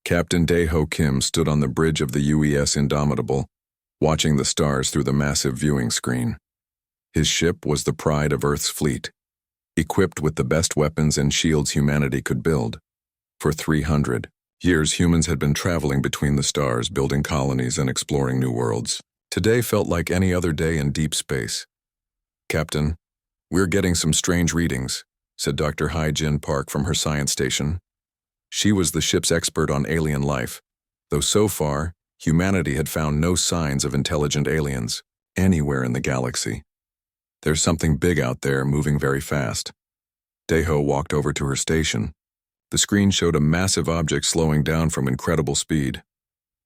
Captain Dae-ho Kim stood on the bridge of the UES Indomitable, watching the stars through the massive viewing screen. His ship was the pride of Earth's fleet, equipped with the best weapons and shields humanity could build. For 300 years, humans had been traveling between the stars, building colonies and exploring new worlds. Today felt like any other day in deep space. "Captain, we're getting some strange readings," said Dr. Hai-Jin Park from her science station. She was the ship's expert on alien life, though so far, humanity had found no signs of intelligent aliens anywhere in the galaxy. "There's something big out there, moving very fast." Dae-ho walked over to her station. The screen showed a massive object slowing down from incredible speed.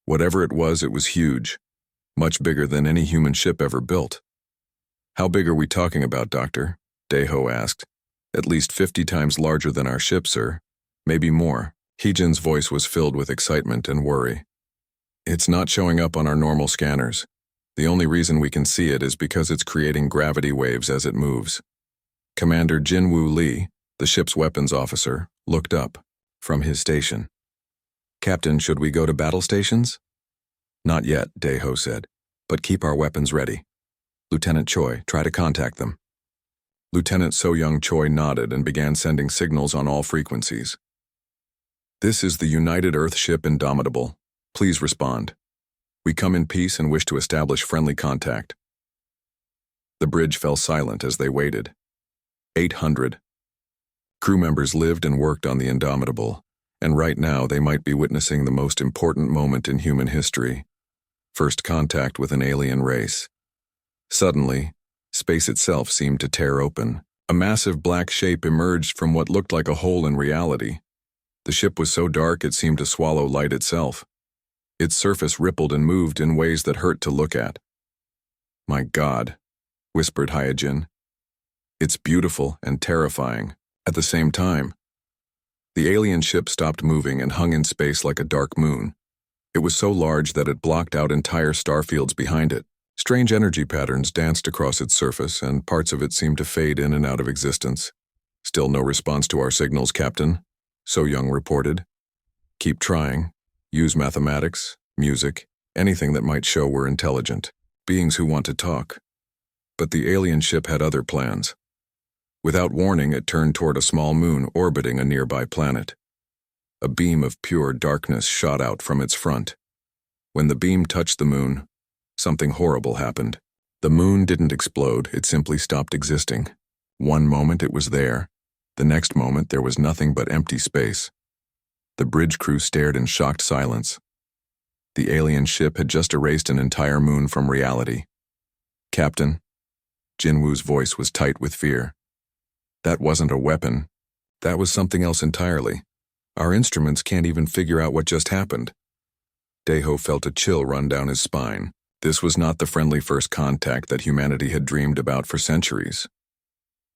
Whatever it was huge, much bigger than any human ship ever built. "How big are we talking about, Doctor?" Dae-ho asked. "At least 50 times larger than our ship, sir. Maybe more." Hee-jin's voice was filled with excitement and worry. "It's not showing up on our normal scanners. The only reason we can see it is because it's creating gravity waves as it moves." Commander Jin-Woo Lee, the ship's weapons officer, looked up from his station. "Captain, should we go to battle stations?" "Not yet," Dae-ho said, "but keep our weapons ready. Lieutenant Choi, try to contact them." Lieutenant So-young Choi nodded and began sending signals on all frequencies. "This is the United Earth ship Indomitable. Please respond. We come in peace and wish to establish friendly contact." The bridge fell silent as they waited. 800 crew members lived and worked on the Indomitable, and right now they might be witnessing the most important moment in human history: first contact with an alien race. Suddenly, space itself seemed to tear open. A massive black shape emerged from what looked like a hole in reality. The ship was so dark it seemed to swallow light itself. Its surface rippled and moved in ways that hurt to look at. "My God," whispered Hyojin. "It's beautiful and terrifying at the same time." The alien ship stopped moving and hung in space like a dark moon. It was so large that it blocked out entire starfields behind it. Strange energy patterns danced across its surface, and parts of it seemed to fade in and out of existence. "Still no response to our signals, Captain," So-young reported. "Keep trying. Use mathematics, music, anything that might show we're intelligent beings who want to talk." But the alien ship had other plans. Without warning, it turned toward a small moon orbiting a nearby planet. A beam of pure darkness shot out from its front. When the beam touched the moon, something horrible happened. The moon didn't explode, it simply stopped existing. One moment it was there. The next moment there was nothing but empty space. The bridge crew stared in shocked silence. The alien ship had just erased an entire moon from reality. "Captain," Jin-Woo's voice was tight with fear. "That wasn't a weapon. That was something else entirely. Our instruments can't even figure out what just happened." Dae-ho felt a chill run down his spine. This was not the friendly first contact that humanity had dreamed about for centuries.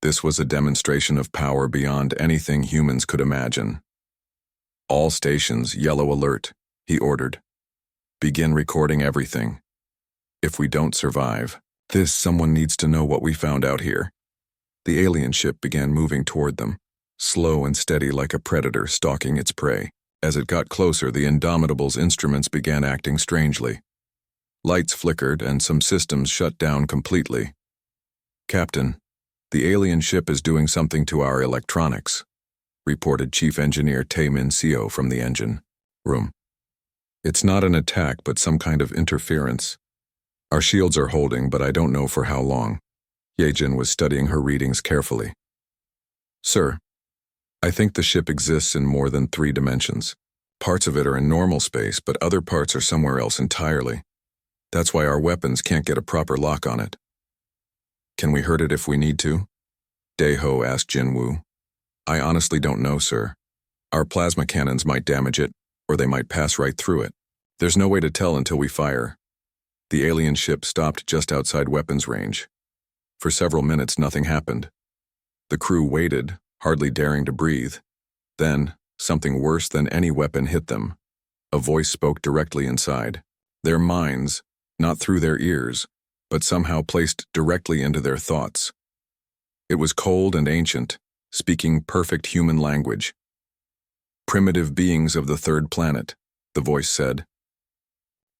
This was a demonstration of power beyond anything humans could imagine. "All stations, yellow alert," he ordered. "Begin recording everything. If we don't survive someone needs to know what we found out here." The alien ship began moving toward them, slow and steady like a predator stalking its prey. As it got closer, the Indomitable's instruments began acting strangely. Lights flickered and some systems shut down completely. "Captain, the alien ship is doing something to our electronics," reported Chief Engineer Tae-min Seo from the engine room. "It's not an attack, but some kind of interference. Our shields are holding, but I don't know for how long." Ye-jin was studying her readings carefully. "Sir, I think the ship exists in more than 3 dimensions. Parts of it are in normal space, but other parts are somewhere else entirely. That's why our weapons can't get a proper lock on it." "Can we hurt it if we need to?" Dae-ho asked Jin-Woo. "I honestly don't know, sir. Our plasma cannons might damage it, or they might pass right through it. There's no way to tell until we fire." The alien ship stopped just outside weapons range. For several minutes, nothing happened. The crew waited, hardly daring to breathe. Then, something worse than any weapon hit them. A voice spoke directly inside. Their minds, not through their ears, but somehow placed directly into their thoughts. It was cold and ancient, speaking perfect human language. "Primitive beings of the third planet, the voice said.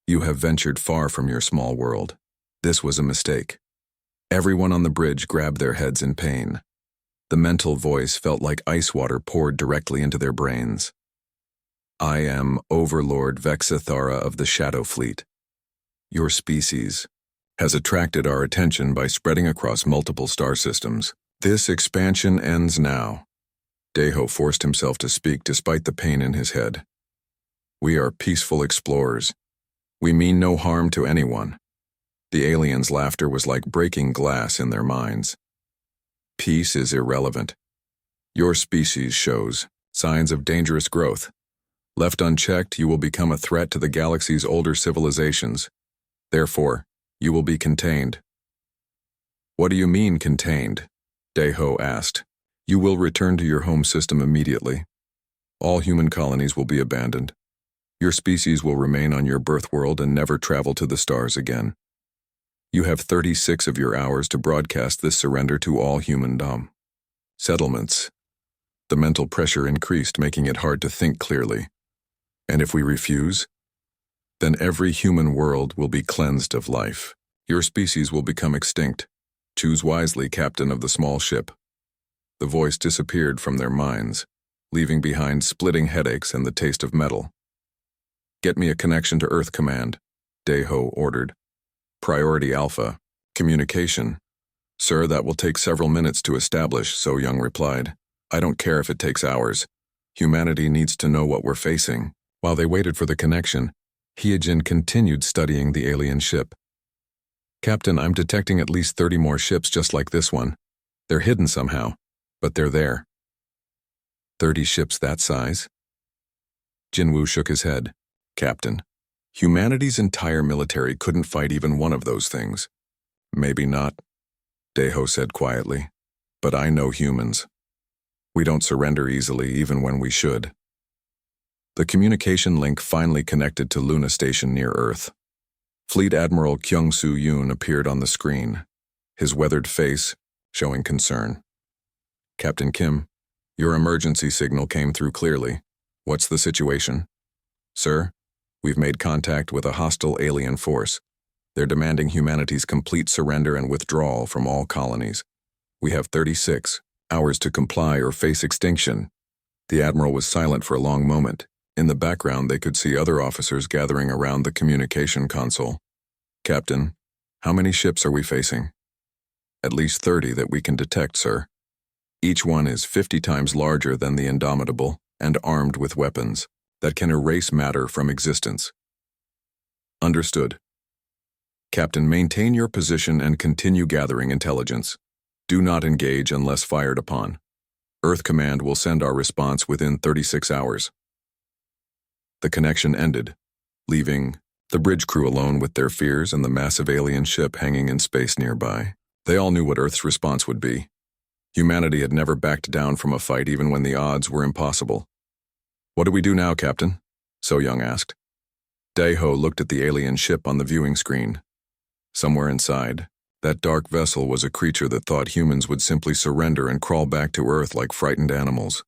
You have ventured far from your small world. This was a mistake. Everyone on the bridge grabbed their heads in pain. The mental voice felt like ice water poured directly into their brains. I am Overlord Vexathara of the Shadow Fleet. Your species has attracted our attention by spreading across multiple star systems. This expansion ends now. Deho forced himself to speak despite the pain in his head. We are peaceful explorers. We mean no harm to anyone. The aliens' laughter was like breaking glass in their minds. Peace is irrelevant. Your species shows signs of dangerous growth. Left unchecked, you will become a threat to the galaxy's older civilizations. Therefore, you will be contained. What do you mean, contained? Deho asked. You will return to your home system immediately. All human colonies will be abandoned. Your species will remain on your birth world and never travel to the stars again. You have 36 of your hours to broadcast this surrender to all humandom. Settlements. The mental pressure increased, making it hard to think clearly. And if we refuse, then every human world will be cleansed of life. Your species will become extinct. Choose wisely, captain of the small ship. The voice disappeared from their minds, leaving behind splitting headaches and the taste of metal. Get me a connection to Earth Command, Deho ordered. Priority Alpha. Communication. Sir, that will take several minutes to establish, So Young replied. I don't care if it takes hours. Humanity needs to know what we're facing. While they waited for the connection, Hyojin continued studying the alien ship. Captain, I'm detecting at least 30 more ships just like this one. They're hidden somehow, but they're there. 30 ships that size? Jinwoo shook his head. Captain, humanity's entire military couldn't fight even one of those things. Maybe not, Deho said quietly. But I know humans. We don't surrender easily even when we should. The communication link finally connected to Luna Station near Earth. Fleet Admiral Kyung-Soo Yoon appeared on the screen, his weathered face showing concern. Captain Kim, your emergency signal came through clearly. What's the situation? Sir, we've made contact with a hostile alien force. They're demanding humanity's complete surrender and withdrawal from all colonies. We have 36 hours to comply or face extinction. The Admiral was silent for a long moment. In the background, they could see other officers gathering around the communication console. Captain, how many ships are we facing? At least 30 that we can detect, sir. Each one is 50 times larger than the Indomitable and armed with weapons that can erase matter from existence. Understood. Captain, maintain your position and continue gathering intelligence. Do not engage unless fired upon. Earth Command will send our response within 36 hours. The connection ended, leaving the bridge crew alone with their fears and the massive alien ship hanging in space nearby. They all knew what Earth's response would be. Humanity had never backed down from a fight even when the odds were impossible. What do we do now, Captain? So Young asked. Deho looked at the alien ship on the viewing screen. Somewhere inside, that dark vessel was a creature that thought humans would simply surrender and crawl back to Earth like frightened animals.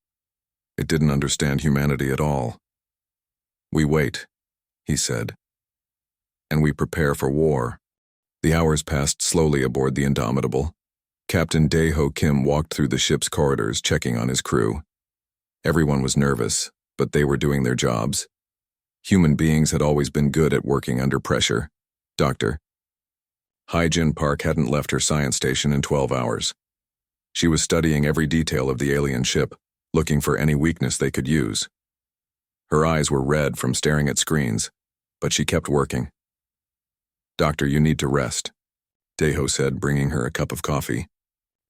It didn't understand humanity at all. We wait, he said, and we prepare for war. The hours passed slowly aboard the Indomitable. Captain Deho Kim walked through the ship's corridors, checking on his crew. Everyone was nervous, but they were doing their jobs. Human beings had always been good at working under pressure. Dr. Hyojin Park hadn't left her science station in 12 hours. She was studying every detail of the alien ship, looking for any weakness they could use. Her eyes were red from staring at screens, but she kept working. Doctor, you need to rest, Deho said, bringing her a cup of coffee.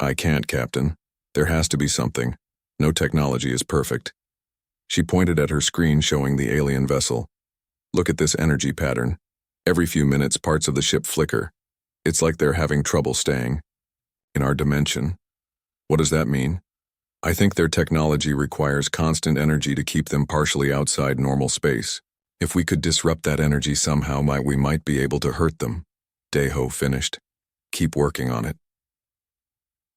I can't, Captain. There has to be something. No technology is perfect. She pointed at her screen showing the alien vessel. Look at this energy pattern. Every few minutes, parts of the ship flicker. It's like they're having trouble staying in our dimension. What does that mean? I think their technology requires constant energy to keep them partially outside normal space. If we could disrupt that energy somehow, we might be able to hurt them. Deho finished. Keep working on it.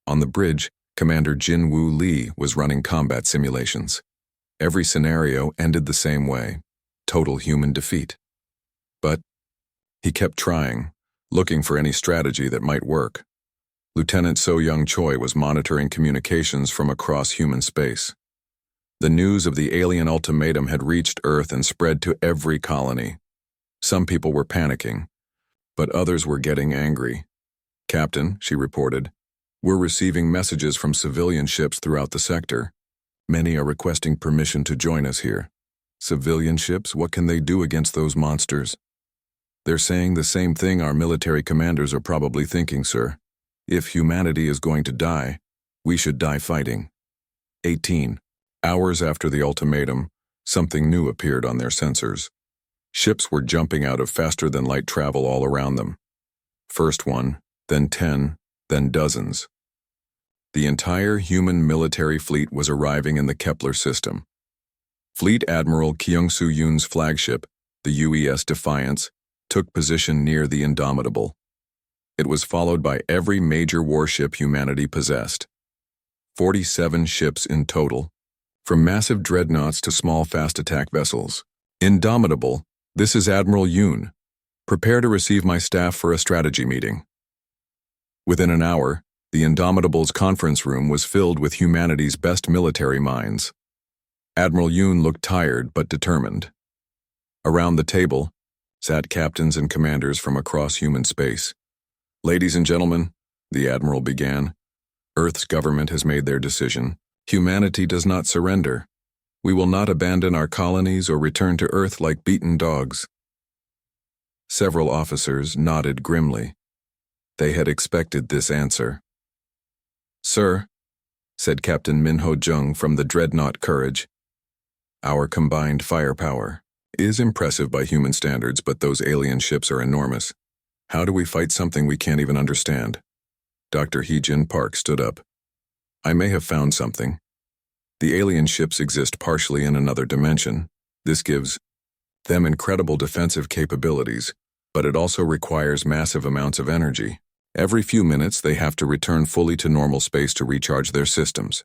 On the bridge, Commander Jinwoo Lee was running combat simulations. Every scenario ended the same way. total human defeat. But he kept trying, looking for any strategy that might work. Lieutenant So Young Choi was monitoring communications from across human space. The news of the alien ultimatum had reached Earth and spread to every colony. Some people were panicking, but others were getting angry. "Captain," she reported, "we're receiving messages from civilian ships throughout the sector. Many are requesting permission to join us here." "Civilian ships? What can they do against those monsters?" "They're saying the same thing our military commanders are probably thinking, sir. If humanity is going to die, we should die fighting." 18 hours after the ultimatum, something new appeared on their sensors. Ships were jumping out of faster-than-light travel all around them. First one, then 10, then dozens. The entire human military fleet was arriving in the Kepler system. Fleet Admiral Kyung-Soo Yoon's flagship, the UES Defiance, took position near the Indomitable. It was followed by every major warship humanity possessed. 47 ships in total, from massive dreadnoughts to small fast-attack vessels. "Indomitable, this is Admiral Yoon. Prepare to receive my staff for a strategy meeting." Within an hour, the Indomitable's conference room was filled with humanity's best military minds. Admiral Yoon looked tired but determined. Around the table sat captains and commanders from across human space. "Ladies and gentlemen," the Admiral began, "Earth's government has made their decision. Humanity does not surrender. We will not abandon our colonies or return to Earth like beaten dogs." Several officers nodded grimly. They had expected this answer. "Sir," said Captain Min Ho Jung from the dreadnought Courage, "our combined firepower is impressive by human standards, but those alien ships are enormous. How do we fight something we can't even understand?" Dr. Hee-Jin Park stood up. "I may have found something. The alien ships exist partially in another dimension. This gives them incredible defensive capabilities, but it also requires massive amounts of energy. Every few minutes, they have to return fully to normal space to recharge their systems."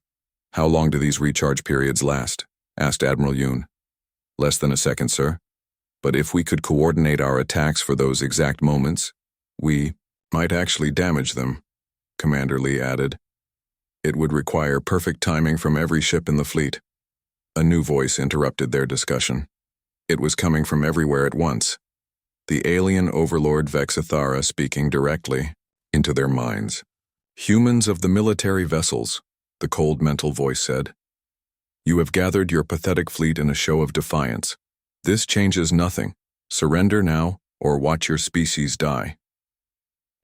"How long do these recharge periods last?" asked Admiral Yoon. "Less than a second, sir. But if we could coordinate our attacks for those exact moments, we might actually damage them," Commander Lee added. "It would require perfect timing from every ship in the fleet." A new voice interrupted their discussion. It was coming from everywhere at once. The alien overlord Vexithara speaking directly into their minds. "Humans of the military vessels," the cold mental voice said. "You have gathered your pathetic fleet in a show of defiance. This changes nothing. Surrender now, or watch your species die."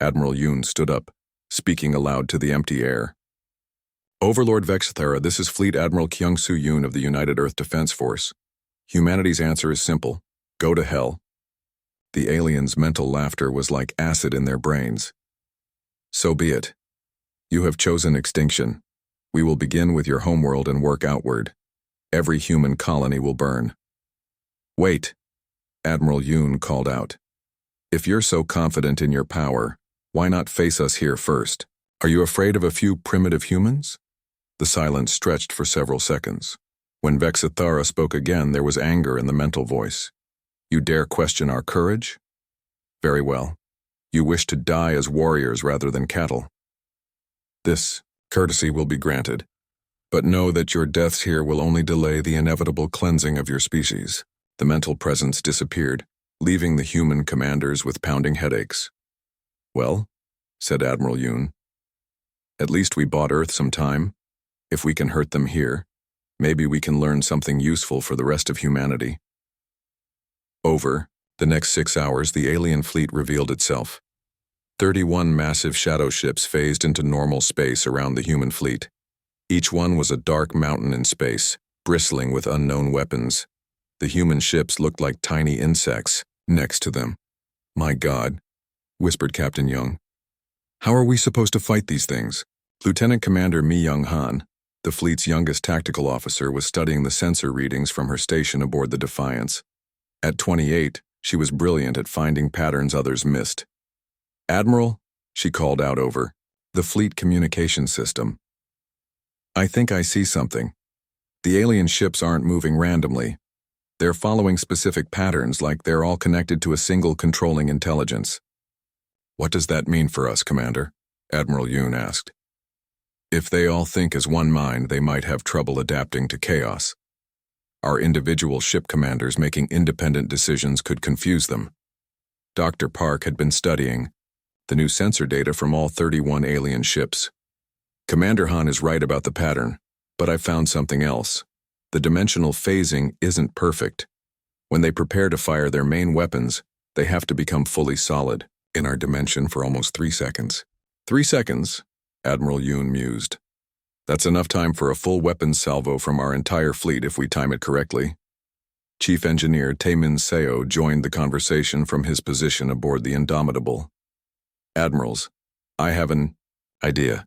Admiral Yoon stood up, speaking aloud to the empty air. "Overlord Vexithara, this is Fleet Admiral Kyung-Soo Yoon of the United Earth Defense Force. Humanity's answer is simple: go to hell." The aliens' mental laughter was like acid in their brains. "So be it. You have chosen extinction. We will begin with your homeworld and work outward. Every human colony will burn." "Wait," Admiral Yoon called out. "If you're so confident in your power, why not face us here first? Are you afraid of a few primitive humans?" The silence stretched for several seconds. When Vexithara spoke again, there was anger in the mental voice. "You dare question our courage? Very well. You wish to die as warriors rather than cattle. This courtesy will be granted, but know that your deaths here will only delay the inevitable cleansing of your species." The mental presence disappeared, leaving the human commanders with pounding headaches. "Well," said Admiral Yoon, "at least we bought Earth some time. If we can hurt them here, maybe we can learn something useful for the rest of humanity." Over the next 6 hours, the alien fleet revealed itself. 31 massive shadow ships phased into normal space around the human fleet. Each one was a dark mountain in space, bristling with unknown weapons. The human ships looked like tiny insects next to them. "My God," whispered Captain Young. "How are we supposed to fight these things?" Lieutenant Commander Mi Young-han, the fleet's youngest tactical officer, was studying the sensor readings from her station aboard the Defiance. At 28, she was brilliant at finding patterns others missed. "Admiral," she called out over the fleet communication system, "I think I see something. The alien ships aren't moving randomly. They're following specific patterns like they're all connected to a single controlling intelligence. What does that mean for us, Commander? Admiral Yoon asked. If they all think as one mind, they might have trouble adapting to chaos. Our individual ship commanders making independent decisions could confuse them. Dr. Park had been studying the new sensor data from all 31 alien ships. Commander Han is right about the pattern, but I found something else. The dimensional phasing isn't perfect. When they prepare to fire their main weapons, they have to become fully solid in our dimension for almost 3 seconds. 3 seconds, Admiral Yoon mused. That's enough time for a full weapons salvo from our entire fleet if we time it correctly. Chief Engineer Taemin Seo joined the conversation from his position aboard the Indomitable. Admirals, I have an idea.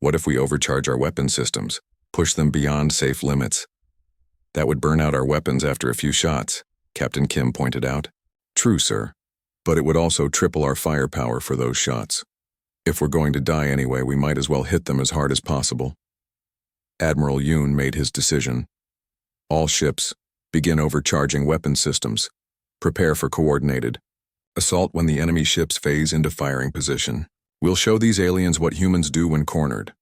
What if we overcharge our weapon systems, push them beyond safe limits? That would burn out our weapons after a few shots, Captain Kim pointed out. True, sir. But it would also triple our firepower for those shots. If we're going to die anyway, we might as well hit them as hard as possible. Admiral Yoon made his decision. All ships, begin overcharging weapon systems. Prepare for coordinated assault when the enemy ships phase into firing position. We'll show these aliens what humans do when cornered.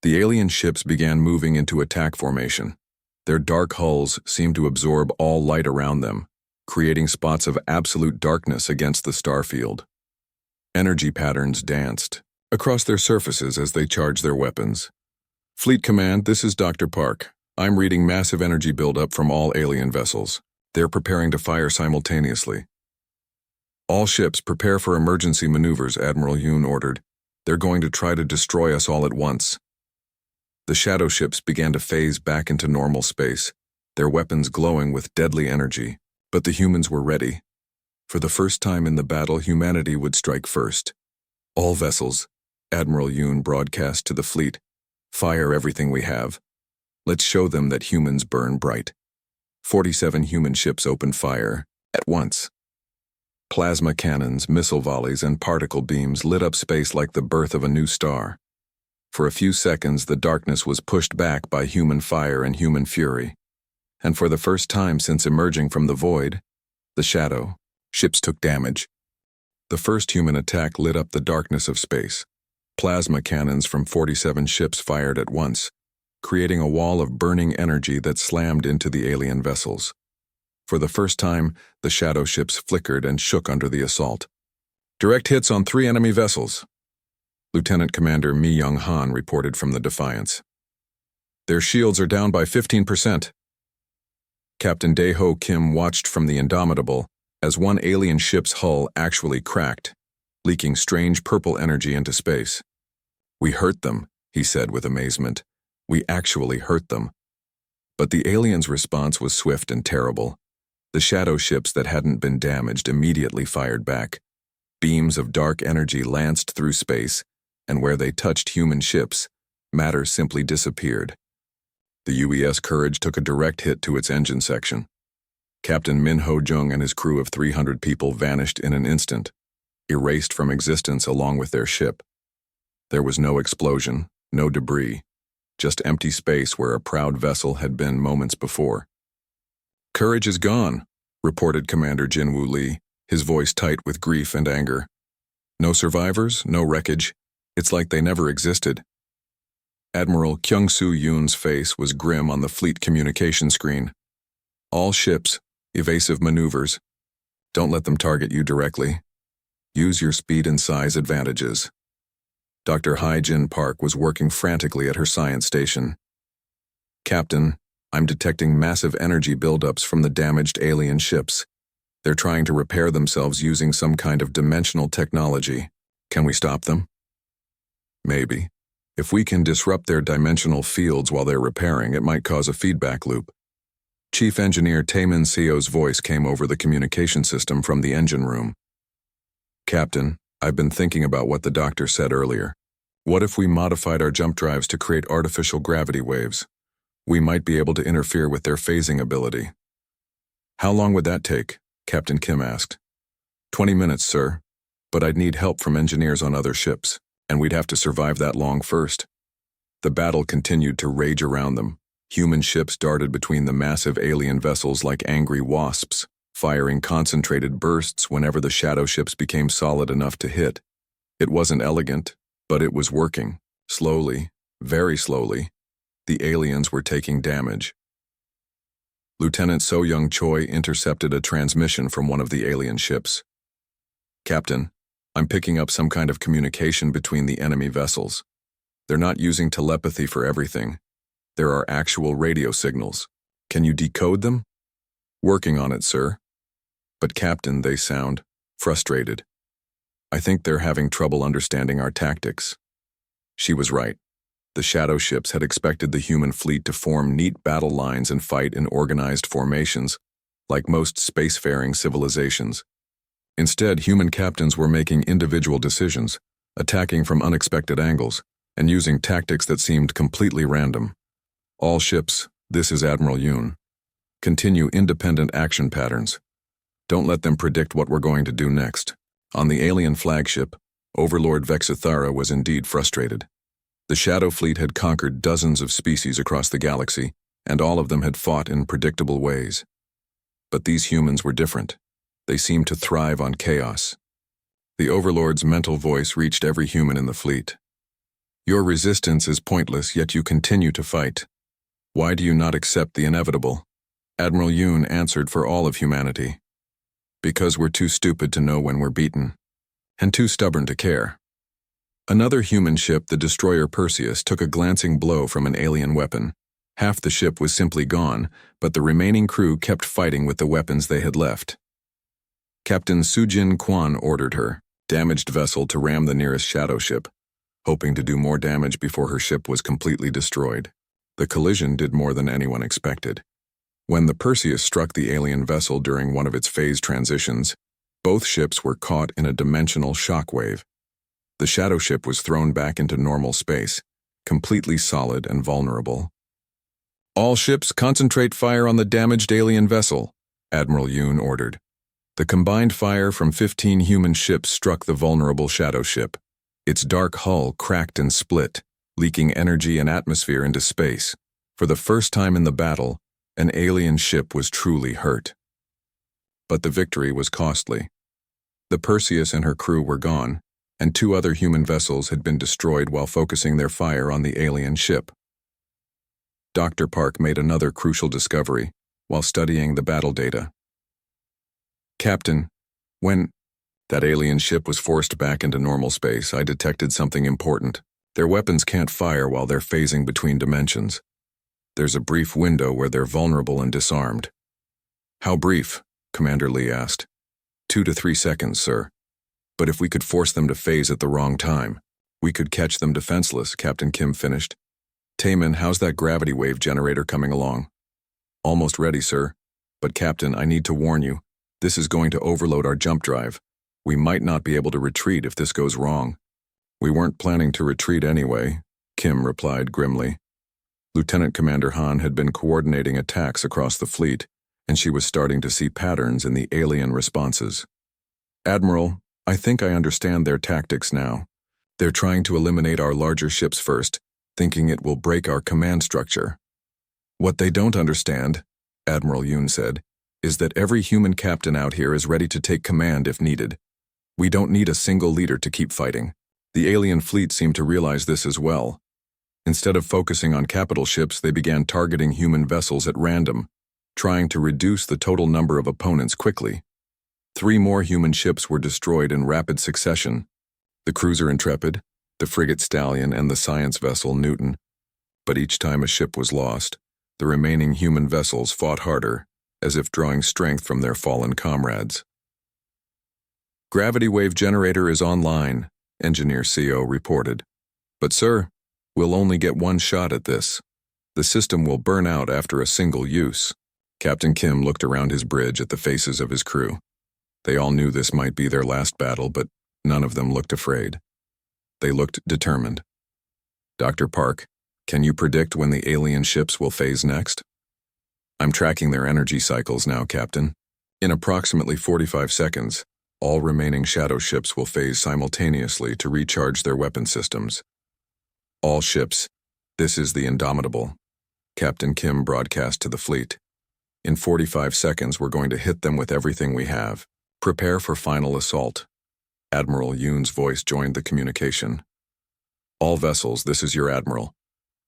The alien ships began moving into attack formation. Their dark hulls seemed to absorb all light around them, creating spots of absolute darkness against the starfield. Energy patterns danced across their surfaces as they charged their weapons. Fleet Command, this is Dr. Park. I'm reading massive energy buildup from all alien vessels. They're preparing to fire simultaneously. All ships prepare for emergency maneuvers, Admiral Yoon ordered. They're going to try to destroy us all at once. The shadow ships began to phase back into normal space, their weapons glowing with deadly energy. But the humans were ready. For the first time in the battle, humanity would strike first. All vessels, Admiral Yoon broadcast to the fleet, fire everything we have. Let's show them that humans burn bright. 47 human ships opened fire at once. Plasma cannons, missile volleys, and particle beams lit up space like the birth of a new star. For a few seconds, the darkness was pushed back by human fire and human fury. And for the first time since emerging from the void, the shadow, ships took damage. The first human attack lit up the darkness of space. Plasma cannons from 47 ships fired at once, creating a wall of burning energy that slammed into the alien vessels. For the first time, the shadow ships flickered and shook under the assault. Direct hits on 3 enemy vessels. Lieutenant Commander Mi Young-han reported from the Defiance. Their shields are down by 15%. Captain Dae-ho Kim watched from the Indomitable as one alien ship's hull actually cracked, leaking strange purple energy into space. We hurt them, he said with amazement. We actually hurt them. But the aliens' response was swift and terrible. The shadow ships that hadn't been damaged immediately fired back. Beams of dark energy lanced through space, and where they touched human ships, matter simply disappeared. The UES Courage took a direct hit to its engine section. Captain Min Ho-jung and his crew of 300 people vanished in an instant, erased from existence along with their ship. There was no explosion, no debris, just empty space where a proud vessel had been moments before. Courage is gone, reported Commander Jin-Woo Lee, his voice tight with grief and anger. No survivors, no wreckage. It's like they never existed. Admiral Kyung-soo Yoon's face was grim on the fleet communication screen. All ships, evasive maneuvers. Don't let them target you directly. Use your speed and size advantages. Dr. Hai-Jin Park was working frantically at her science station. Captain, I'm detecting massive energy buildups from the damaged alien ships. They're trying to repair themselves using some kind of dimensional technology. Can we stop them? Maybe. If we can disrupt their dimensional fields while they're repairing, it might cause a feedback loop. Chief Engineer Taemin Seo's voice came over the communication system from the engine room. Captain, I've been thinking about what the doctor said earlier. What if we modified our jump drives to create artificial gravity waves? We might be able to interfere with their phasing ability. How long would that take? Captain Kim asked. 20 minutes, sir. But I'd need help from engineers on other ships, and we'd have to survive that long first. The battle continued to rage around them. Human ships darted between the massive alien vessels like angry wasps, firing concentrated bursts whenever the shadow ships became solid enough to hit. It wasn't elegant, but it was working. Slowly, very slowly, the aliens were taking damage. Lieutenant So Young Choi intercepted a transmission from one of the alien ships. "Captain, I'm picking up some kind of communication between the enemy vessels. They're not using telepathy for everything. There are actual radio signals. Can you decode them?" "Working on it, sir." "But Captain," they sound frustrated. "I think they're having trouble understanding our tactics." She was right. The shadow ships had expected the human fleet to form neat battle lines and fight in organized formations, like most spacefaring civilizations. Instead, human captains were making individual decisions, attacking from unexpected angles, and using tactics that seemed completely random. "All ships, this is Admiral Yoon. Continue independent action patterns. Don't let them predict what we're going to do next." On the alien flagship, Overlord Vexithara was indeed frustrated. The Shadow Fleet had conquered dozens of species across the galaxy, and all of them had fought in predictable ways. But these humans were different. They seemed to thrive on chaos. The Overlord's mental voice reached every human in the fleet. "Your resistance is pointless, yet you continue to fight. Why do you not accept the inevitable?" Admiral Yoon answered for all of humanity. "Because we're too stupid to know when we're beaten, and too stubborn to care." Another human ship, the destroyer Perseus, took a glancing blow from an alien weapon. Half the ship was simply gone, but the remaining crew kept fighting with the weapons they had left. Captain Sujin Kwan ordered her damaged vessel to ram the nearest shadow ship, hoping to do more damage before her ship was completely destroyed. The collision did more than anyone expected. When the Perseus struck the alien vessel during one of its phase transitions, both ships were caught in a dimensional shockwave. The shadow ship was thrown back into normal space, completely solid and vulnerable. "All ships concentrate fire on the damaged alien vessel," Admiral Yoon ordered. The combined fire from 15 human ships struck the vulnerable shadow ship. Its dark hull cracked and split, leaking energy and atmosphere into space. For the first time in the battle, an alien ship was truly hurt. But the victory was costly. The Perseus and her crew were gone, and 2 other human vessels had been destroyed while focusing their fire on the alien ship. Dr. Park made another crucial discovery while studying the battle data. "Captain, when that alien ship was forced back into normal space, I detected something important. Their weapons can't fire while they're phasing between dimensions. There's a brief window where they're vulnerable and disarmed." "How brief?" Commander Lee asked. 2 to 3 seconds, sir. But if we could force them to phase at the wrong time, we could catch them defenseless," Captain Kim finished. "Taemin, how's that gravity wave generator coming along?" "Almost ready, sir. But Captain, I need to warn you, this is going to overload our jump drive. We might not be able to retreat if this goes wrong." "We weren't planning to retreat anyway," Kim replied grimly. Lieutenant Commander Han had been coordinating attacks across the fleet, and she was starting to see patterns in the alien responses. "Admiral, I think I understand their tactics now. They're trying to eliminate our larger ships first, thinking it will break our command structure. What they don't understand," Admiral Yoon said, "is that every human captain out here is ready to take command if needed. We don't need a single leader to keep fighting." The alien fleet seemed to realize this as well. Instead of focusing on capital ships, they began targeting human vessels at random, trying to reduce the total number of opponents quickly. 3 more human ships were destroyed in rapid succession: the cruiser Intrepid, the frigate Stallion, and the science vessel Newton. But each time a ship was lost, the remaining human vessels fought harder, as if drawing strength from their fallen comrades. "Gravity wave generator is online," Engineer CO reported. "But sir, we'll only get one shot at this. The system will burn out after a single use." Captain Kim looked around his bridge at the faces of his crew. They all knew this might be their last battle, but none of them looked afraid. They looked determined. "Dr. Park, can you predict when the alien ships will phase next?" "I'm tracking their energy cycles now, Captain. In approximately 45 seconds, all remaining shadow ships will phase simultaneously to recharge their weapon systems. All ships, this is the Indomitable. Captain Kim broadcast to the fleet. In 45 seconds, we're going to hit them with everything we have. Prepare for final assault. Admiral Yoon's voice joined the communication. All vessels, this is your admiral.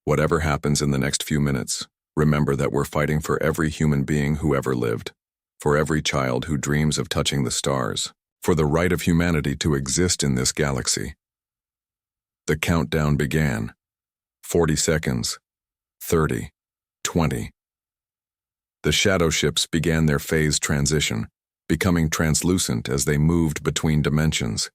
Whatever happens in the next few minutes, remember that we're fighting for every human being who ever lived, for every child who dreams of touching the stars, for the right of humanity to exist in this galaxy. The countdown began. 40 seconds. 30. 20. The shadow ships began their phase transition, becoming translucent as they moved between dimensions.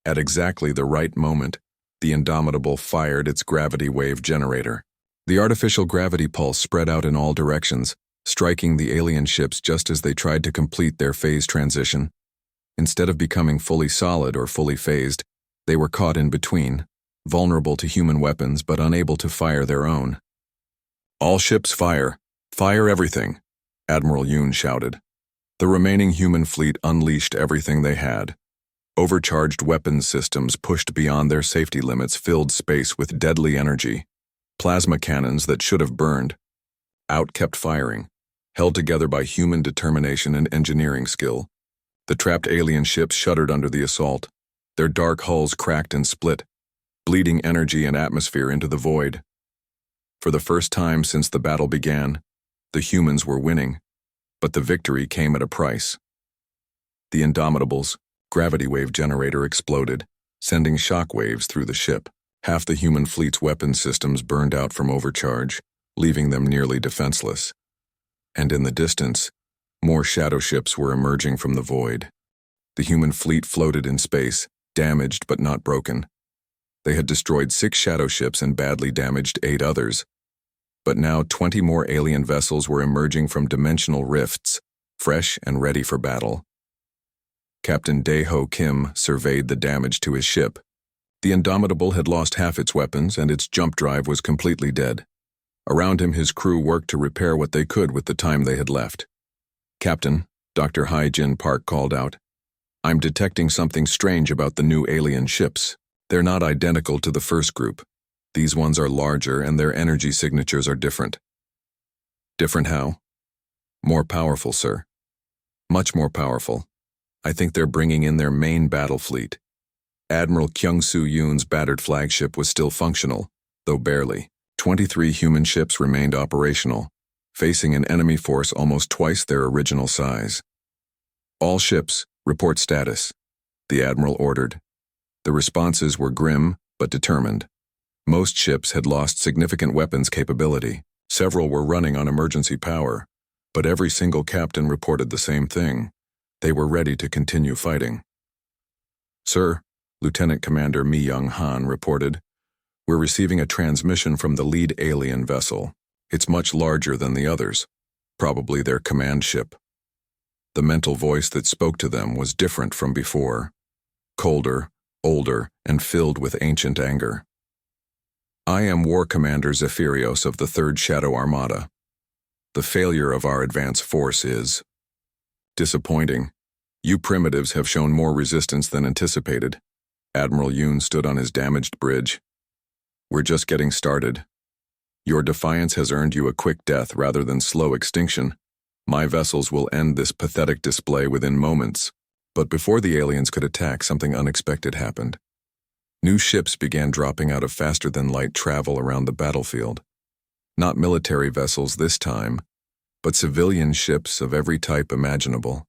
At exactly the right moment, the Indomitable fired its gravity wave generator. The artificial gravity pulse spread out in all directions, striking the alien ships just as they tried to complete their phase transition. Instead of becoming fully solid or fully phased, they were caught in between, vulnerable to human weapons but unable to fire their own. All ships fire. Fire everything, Admiral Yoon shouted. The remaining human fleet unleashed everything they had. Overcharged weapons systems pushed beyond their safety limits filled space with deadly energy. Plasma cannons that should have burned out kept firing, held together by human determination and engineering skill. The trapped alien ships shuddered under the assault. Their dark hulls cracked and split, bleeding energy and atmosphere into the void. For the first time since the battle began, the humans were winning, but the victory came at a price. The Indomitable's gravity wave generator exploded, sending shock waves through the ship. Half the human fleet's weapon systems burned out from overcharge, leaving them nearly defenseless. And in the distance, more shadow ships were emerging from the void. The human fleet floated in space, damaged but not broken. They had destroyed 6 shadow ships and badly damaged 8 others. But now 20 more alien vessels were emerging from dimensional rifts, fresh and ready for battle. Captain Dae-ho Kim surveyed the damage to his ship. The Indomitable had lost half its weapons and its jump drive was completely dead. Around him, his crew worked to repair what they could with the time they had left. Captain, Dr. Hai-Jin Park called out, "I'm detecting something strange about the new alien ships. They're not identical to the first group. These ones are larger and their energy signatures are different." "Different how?" "More powerful, sir. Much more powerful. I think they're bringing in their main battle fleet." Admiral Kyung-Soo Yoon's battered flagship was still functional, though barely. 23 human ships remained operational, facing an enemy force almost twice their original size. "All ships, report status," the Admiral ordered. The responses were grim but determined. Most ships had lost significant weapons capability. Several were running on emergency power, but every single captain reported the same thing. They were ready to continue fighting. "Sir," Lieutenant Commander Mi Young-han reported, "we're receiving a transmission from the lead alien vessel. It's much larger than the others, probably their command ship." The mental voice that spoke to them was different from before, colder, older, and filled with ancient anger. "I am War Commander Zephyrios of the 3rd Shadow Armada. The failure of our advance force is disappointing. You primitives have shown more resistance than anticipated." Admiral Yoon stood on his damaged bridge. "We're just getting started. Your defiance has earned you a quick death rather than slow extinction. My vessels will end this pathetic display within moments." But before the aliens could attack, something unexpected happened. New ships began dropping out of faster-than-light travel around the battlefield. Not military vessels this time, but civilian ships of every type imaginable.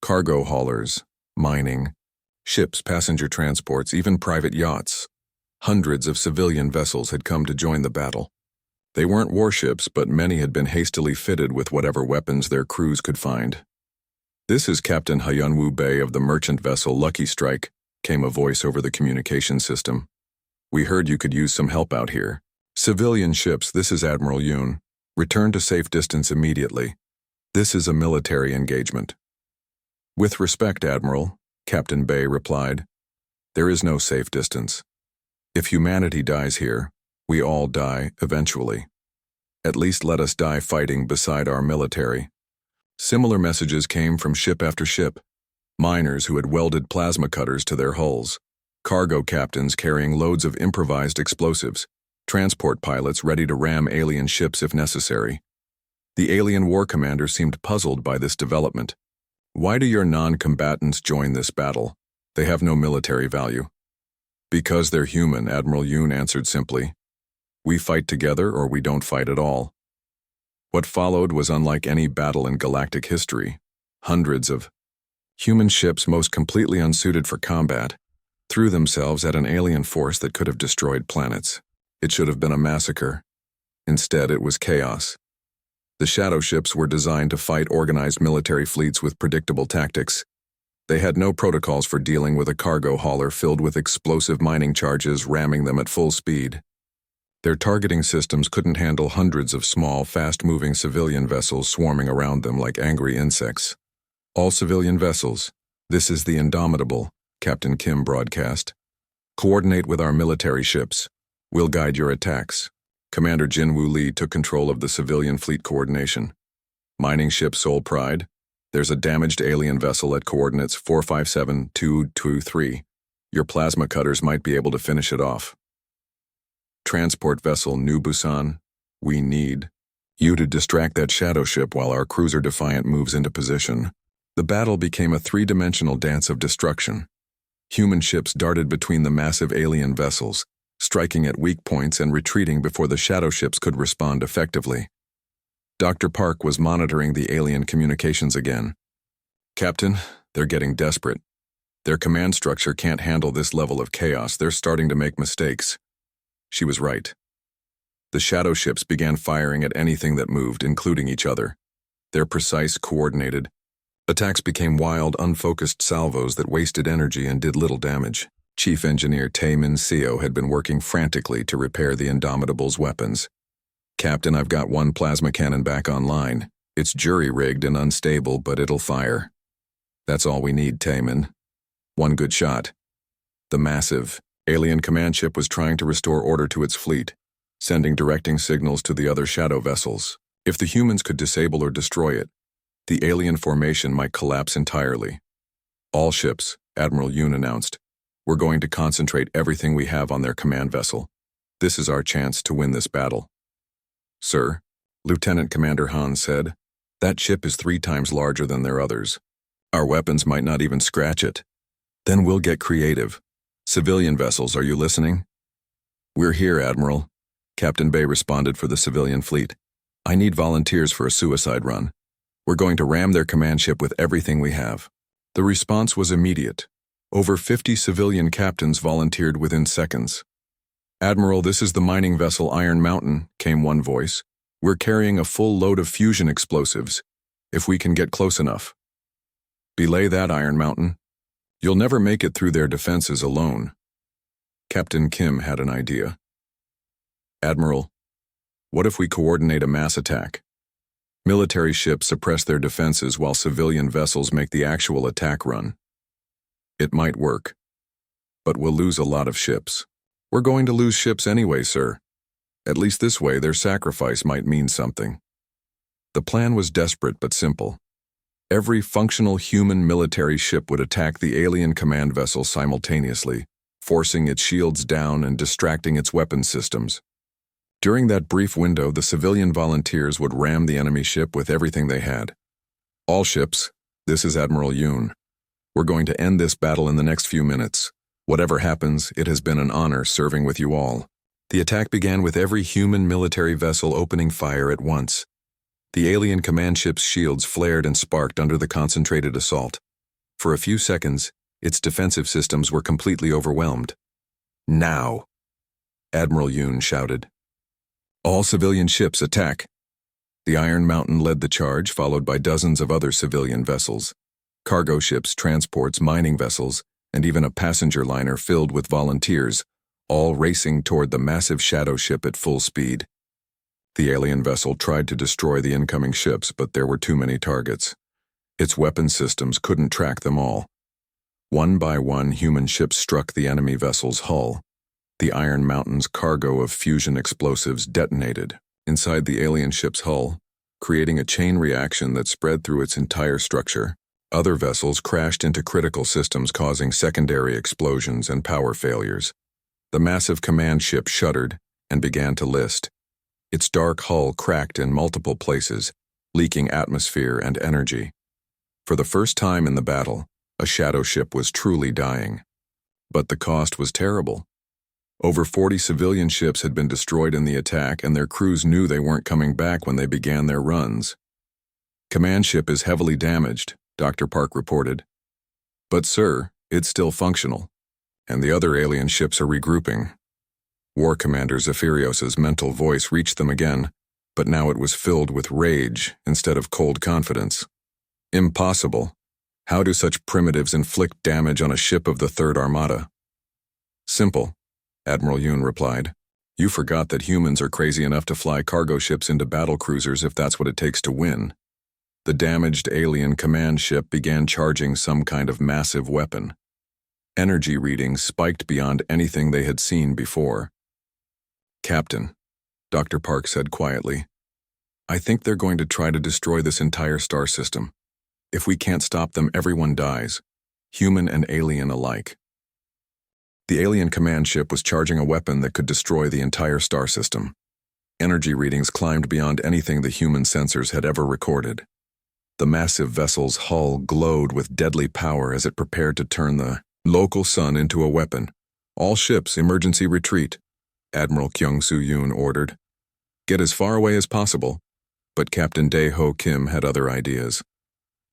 Cargo haulers, mining, ships, passenger transports, even private yachts. Hundreds of civilian vessels had come to join the battle. They weren't warships, but many had been hastily fitted with whatever weapons their crews could find. "This is Captain Hyunwoo Bae of the merchant vessel Lucky Strike," came a voice over the communication system. "We heard you could use some help out here." "Civilian ships, this is Admiral Yoon. Return to safe distance immediately. This is a military engagement." "With respect, Admiral," Captain Bae replied, "there is no safe distance. If humanity dies here, we all die eventually. At least let us die fighting beside our military." Similar messages came from ship after ship. Miners who had welded plasma cutters to their hulls, cargo captains carrying loads of improvised explosives, transport pilots ready to ram alien ships if necessary. The alien war commander seemed puzzled by this development. Why do your non-combatants join this battle? They have no military value. Because they're human, Admiral Yoon answered simply. We fight together or we don't fight at all. What followed was unlike any battle in galactic history. Hundreds of human ships, most completely unsuited for combat, threw themselves at an alien force that could have destroyed planets. It should have been a massacre. Instead, it was chaos. The shadow ships were designed to fight organized military fleets with predictable tactics. They had no protocols for dealing with a cargo hauler filled with explosive mining charges ramming them at full speed. Their targeting systems couldn't handle hundreds of small, fast-moving civilian vessels swarming around them like angry insects. All civilian vessels, this is the Indomitable, Captain Kim broadcast. Coordinate with our military ships. We'll guide your attacks. Commander Jinwoo Lee took control of the civilian fleet coordination. Mining ship Soul Pride. There's a damaged alien vessel at coordinates 457223. Your plasma cutters might be able to finish it off. Transport vessel New Busan. We need you to distract that shadow ship while our cruiser Defiant moves into position. The battle became a three-dimensional dance of destruction. Human ships darted between the massive alien vessels, striking at weak points and retreating before the shadow ships could respond effectively. Dr. Park was monitoring the alien communications again. Captain, they're getting desperate. Their command structure can't handle this level of chaos. They're starting to make mistakes. She was right. The shadow ships began firing at anything that moved, including each other. Their precise, coordinated attacks became wild, unfocused salvos that wasted energy and did little damage. Chief Engineer Tae-min Seo had been working frantically to repair the Indomitable's weapons. Captain, I've got one plasma cannon back online. It's jury-rigged and unstable, but it'll fire. That's all we need, Tae-min. One good shot. The massive alien command ship was trying to restore order to its fleet, sending directing signals to the other shadow vessels. If the humans could disable or destroy it, the alien formation might collapse entirely. All ships, Admiral Yoon announced. We're going to concentrate everything we have on their command vessel. This is our chance to win this battle. Sir, Lieutenant Commander Han said, that ship is 3 times larger than their others. Our weapons might not even scratch it. Then we'll get creative. Civilian vessels, are you listening? We're here, Admiral. Captain Bay responded for the civilian fleet. I need volunteers for a suicide run. We're going to ram their command ship with everything we have. The response was immediate. Over 50 civilian captains volunteered within seconds. Admiral, this is the mining vessel Iron Mountain, came one voice. We're carrying a full load of fusion explosives, if we can get close enough. Belay that, Iron Mountain. You'll never make it through their defenses alone. Captain Kim had an idea. Admiral, what if we coordinate a mass attack? Military ships suppress their defenses while civilian vessels make the actual attack run. It might work, but we'll lose a lot of ships. We're going to lose ships anyway, sir. At least this way their sacrifice might mean something. The plan was desperate but simple. Every functional human military ship would attack the alien command vessel simultaneously, forcing its shields down and distracting its weapon systems. During that brief window, the civilian volunteers would ram the enemy ship with everything they had. All ships, this is Admiral Yoon. We're going to end this battle in the next few minutes. Whatever happens, it has been an honor serving with you all. The attack began with every human military vessel opening fire at once. The alien command ship's shields flared and sparked under the concentrated assault. For a few seconds, its defensive systems were completely overwhelmed. Now! Admiral Yoon shouted. All civilian ships attack. The Iron Mountain led the charge, followed by dozens of other civilian vessels. Cargo ships, transports, mining vessels, and even a passenger liner filled with volunteers, all racing toward the massive shadow ship at full speed. The alien vessel tried to destroy the incoming ships, but there were too many targets. Its weapon systems couldn't track them all. One by one, human ships struck the enemy vessel's hull. The Iron Mountain's cargo of fusion explosives detonated inside the alien ship's hull, creating a chain reaction that spread through its entire structure. Other vessels crashed into critical systems, causing secondary explosions and power failures. The massive command ship shuddered, and began to list. Its dark hull cracked in multiple places, leaking atmosphere and energy. For the first time in the battle, a shadow ship was truly dying. But the cost was terrible. Over 40 civilian ships had been destroyed in the attack, and their crews knew they weren't coming back when they began their runs. "Command ship is heavily damaged," Dr. Park reported. "But sir, it's still functional, and the other alien ships are regrouping." War Commander Zephirios' mental voice reached them again, but now it was filled with rage instead of cold confidence. "Impossible. How do such primitives inflict damage on a ship of the Third Armada?" "Simple," Admiral Yoon replied. "You forgot that humans are crazy enough to fly cargo ships into battle cruisers if that's what it takes to win." The damaged alien command ship began charging some kind of massive weapon. Energy readings spiked beyond anything they had seen before. "Captain," Dr. Park said quietly, "I think they're going to try to destroy this entire star system. If we can't stop them, everyone dies, human and alien alike." The alien command ship was charging a weapon that could destroy the entire star system. Energy readings climbed beyond anything the human sensors had ever recorded. The massive vessel's hull glowed with deadly power as it prepared to turn the local sun into a weapon. "All ships, emergency retreat," Admiral Kyung-Soo Yoon ordered. "Get as far away as possible." But Captain Dae-Ho Kim had other ideas.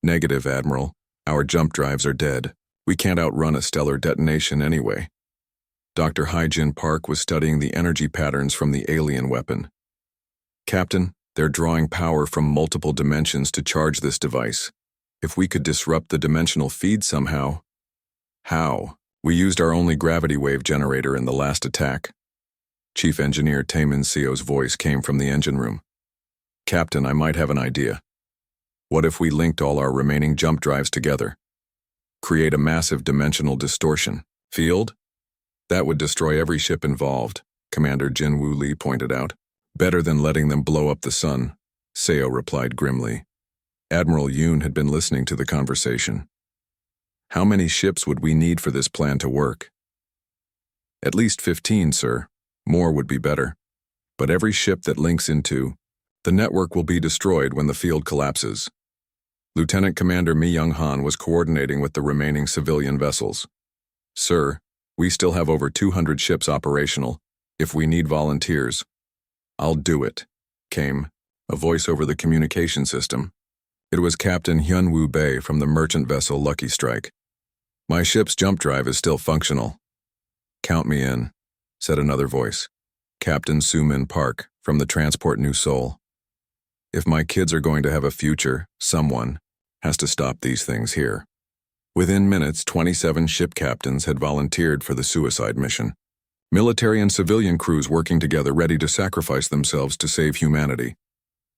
"Negative, Admiral. Our jump drives are dead. We can't outrun a stellar detonation anyway." Dr. Hyjin Park was studying the energy patterns from the alien weapon. "Captain, they're drawing power from multiple dimensions to charge this device. If we could disrupt the dimensional feed somehow." "How? We used our only gravity wave generator in the last attack." Chief Engineer Taemin Seo's voice came from the engine room. "Captain, I might have an idea. What if we linked all our remaining jump drives together? Create a massive dimensional distortion field? That would destroy every ship involved," Commander Jin Woo Lee pointed out. "Better than letting them blow up the sun," Seo replied grimly. Admiral Yoon had been listening to the conversation. "How many ships would we need for this plan to work?" "At least 15, sir. More would be better. But every ship that links into the network will be destroyed when the field collapses." Lieutenant Commander Mi Young-han was coordinating with the remaining civilian vessels. "Sir, we still have over 200 ships operational. If we need volunteers." "I'll do it," came a voice over the communication system. It was Captain Hyun-Woo Bae from the merchant vessel Lucky Strike. "My ship's jump drive is still functional." "Count me in," said another voice. Captain Soo-min Park from the transport New Seoul. "If my kids are going to have a future, someone has to stop these things here." Within minutes, 27 ship captains had volunteered for the suicide mission. Military and civilian crews working together, ready to sacrifice themselves to save humanity.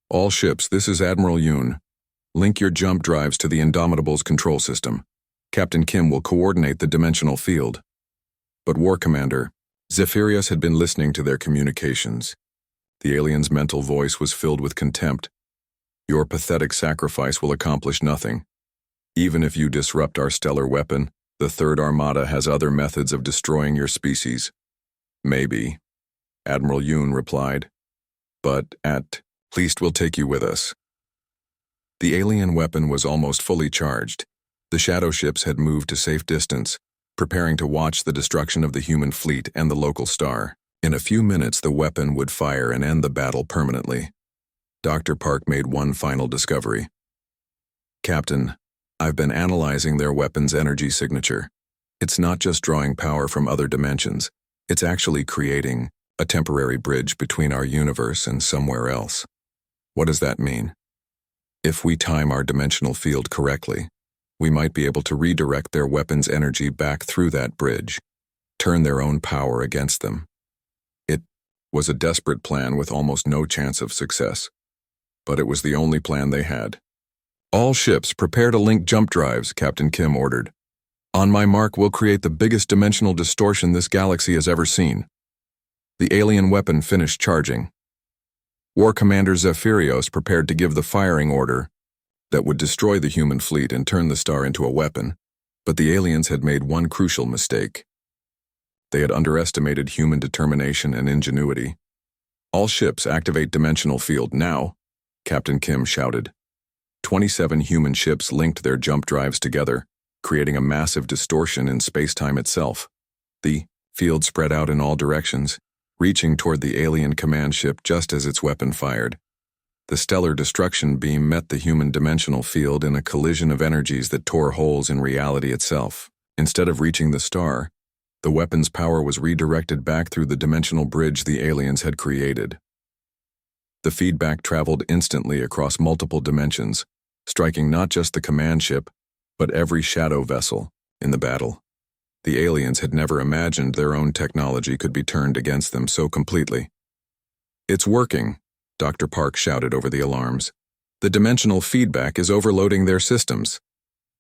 "All ships, this is Admiral Yoon. Link your jump drives to the Indomitable's control system. Captain Kim will coordinate the dimensional field." But War Commander Zephirios had been listening to their communications. The alien's mental voice was filled with contempt. "Your pathetic sacrifice will accomplish nothing. Even if you disrupt our stellar weapon, the Third Armada has other methods of destroying your species." "Maybe," Admiral Yoon replied. "But at least we'll take you with us." The alien weapon was almost fully charged. The shadow ships had moved to safe distance, preparing to watch the destruction of the human fleet and the local star. In a few minutes, the weapon would fire and end the battle permanently. Dr. Park made one final discovery. "Captain, I've been analyzing their weapon's energy signature. It's not just drawing power from other dimensions. It's actually creating a temporary bridge between our universe and somewhere else." "What does that mean?" "If we time our dimensional field correctly, we might be able to redirect their weapon's energy back through that bridge, turn their own power against them." It was a desperate plan with almost no chance of success. But it was the only plan they had. "All ships, prepare to link jump drives," Captain Kim ordered. "On my mark, we'll create the biggest dimensional distortion this galaxy has ever seen." The alien weapon finished charging. War Commander Zephirios prepared to give the firing order that would destroy the human fleet and turn the star into a weapon, but the aliens had made one crucial mistake. They had underestimated human determination and ingenuity. All ships activate dimensional field now, Captain Kim shouted. 27 human ships linked their jump drives together, creating a massive distortion in space-time itself. The field spread out in all directions, reaching toward the alien command ship just as its weapon fired. The stellar destruction beam met the human dimensional field in a collision of energies that tore holes in reality itself. Instead of reaching the star, the weapon's power was redirected back through the dimensional bridge the aliens had created. The feedback traveled instantly across multiple dimensions, striking not just the command ship, but every shadow vessel in the battle. The aliens had never imagined their own technology could be turned against them so completely. "It's working," Dr. Park shouted over the alarms. "The dimensional feedback is overloading their systems."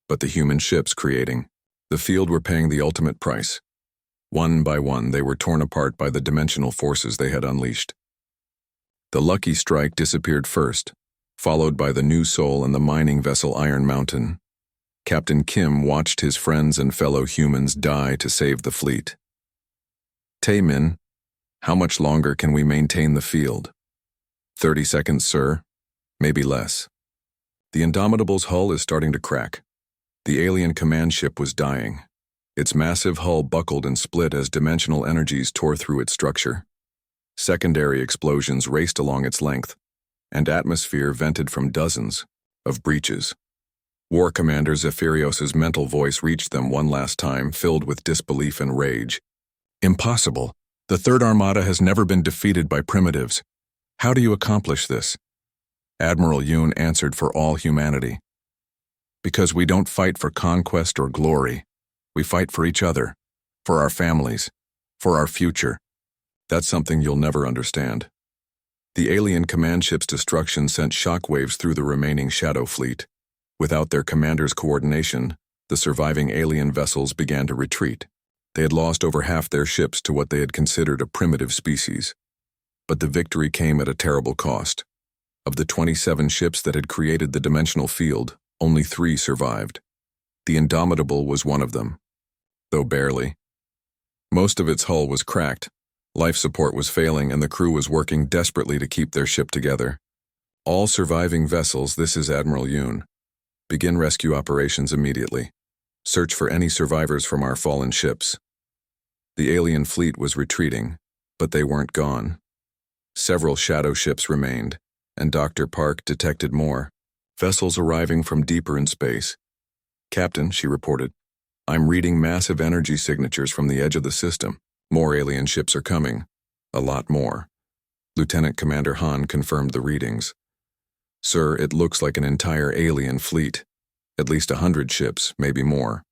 But the human ships creating the field were paying the ultimate price. One by one, they were torn apart by the dimensional forces they had unleashed. The Lucky Strike disappeared first, followed by the New Soul and the mining vessel Iron Mountain. Captain Kim watched his friends and fellow humans die to save the fleet. "Taemin, how much longer can we maintain the field?" 30 seconds, sir. Maybe less. The Indomitable's hull is starting to crack. The alien command ship was dying. Its massive hull buckled and split as dimensional energies tore through its structure. Secondary explosions raced along its length, and atmosphere vented from dozens of breaches. War Commander Zephirios's mental voice reached them one last time, filled with disbelief and rage. "Impossible. The Third Armada has never been defeated by primitives. How do you accomplish this?" Admiral Yoon answered for all humanity. "Because we don't fight for conquest or glory. We fight for each other, for our families, for our future. That's something you'll never understand." The alien command ship's destruction sent shockwaves through the remaining Shadow Fleet. Without their commander's coordination, the surviving alien vessels began to retreat. They had lost over half their ships to what they had considered a primitive species. But the victory came at a terrible cost. Of the 27 ships that had created the dimensional field, only 3 survived. The Indomitable was one of them, though barely. Most of its hull was cracked, life support was failing, and the crew was working desperately to keep their ship together. "All surviving vessels, this is Admiral Yoon. Begin rescue operations immediately. Search for any survivors from our fallen ships." The alien fleet was retreating, but they weren't gone. Several shadow ships remained, and Dr. Park detected more, vessels arriving from deeper in space. "Captain," she reported, "I'm reading massive energy signatures from the edge of the system. More alien ships are coming. A lot more." Lieutenant Commander Han confirmed the readings. "Sir, it looks like an entire alien fleet. At least 100 ships, maybe more."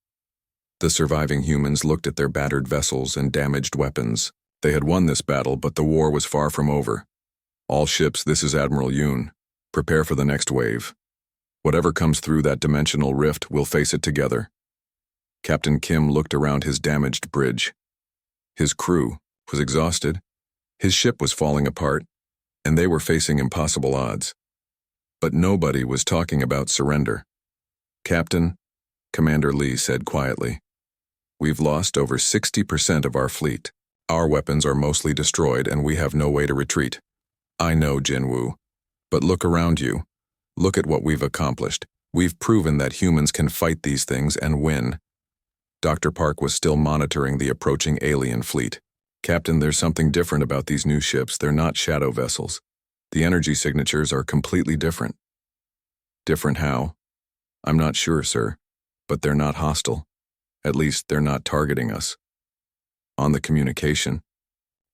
The surviving humans looked at their battered vessels and damaged weapons. They had won this battle, but the war was far from over. "All ships, this is Admiral Yoon. Prepare for the next wave. Whatever comes through that dimensional rift, we'll face it together." Captain Kim looked around his damaged bridge. His crew was exhausted. His ship was falling apart, and they were facing impossible odds. But nobody was talking about surrender. "Captain," Commander Lee said quietly, "we've lost over 60% of our fleet. Our weapons are mostly destroyed, and we have no way to retreat." "I know, Jinwoo. But look around you. Look at what we've accomplished. We've proven that humans can fight these things and win." Dr. Park was still monitoring the approaching alien fleet. "Captain, there's something different about these new ships. They're not shadow vessels. The energy signatures are completely different." "Different how?" "I'm not sure, sir. But they're not hostile. At least, they're not targeting us." On the communication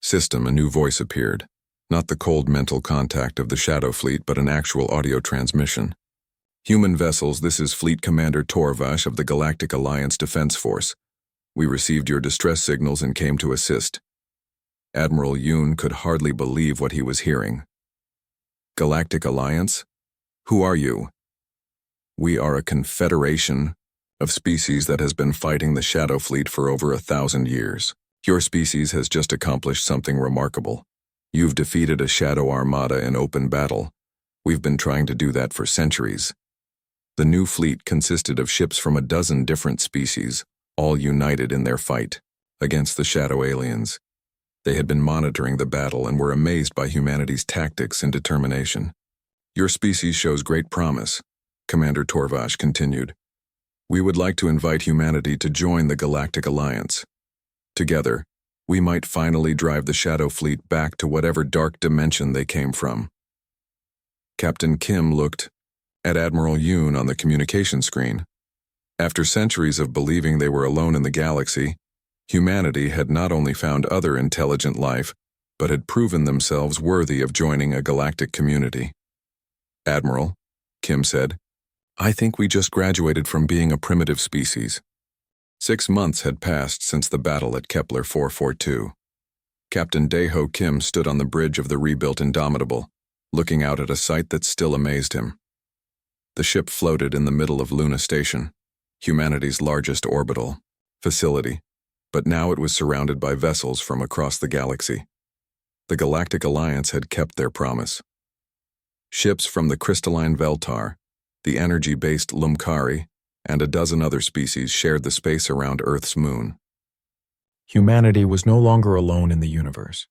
system, a new voice appeared. Not the cold mental contact of the Shadow Fleet, but an actual audio transmission. "Human vessels, this is Fleet Commander Torvash of the Galactic Alliance Defense Force. We received your distress signals and came to assist." Admiral Yoon could hardly believe what he was hearing. "Galactic Alliance? Who are you?" "We are a confederation of species that has been fighting the Shadow Fleet for over 1,000 years. Your species has just accomplished something remarkable. You've defeated a Shadow Armada in open battle. We've been trying to do that for centuries." The new fleet consisted of ships from a dozen different species, all united in their fight against the Shadow aliens. They had been monitoring the battle and were amazed by humanity's tactics and determination. "Your species shows great promise," Commander Torvash continued. "We would like to invite humanity to join the Galactic Alliance. Together, we might finally drive the Shadow Fleet back to whatever dark dimension they came from." Captain Kim looked at Admiral Yoon on the communication screen. After centuries of believing they were alone in the galaxy, humanity had not only found other intelligent life, but had proven themselves worthy of joining a galactic community. "Admiral," Kim said, "I think we just graduated from being a primitive species." 6 months had passed since the battle at Kepler 442. Captain Daeho Kim stood on the bridge of the rebuilt Indomitable, looking out at a sight that still amazed him. The ship floated in the middle of Luna Station, humanity's largest orbital facility, but now it was surrounded by vessels from across the galaxy. The Galactic Alliance had kept their promise. Ships from the crystalline Veltar, the energy-based Lumkari, and a dozen other species shared the space around Earth's moon. Humanity was no longer alone in the universe.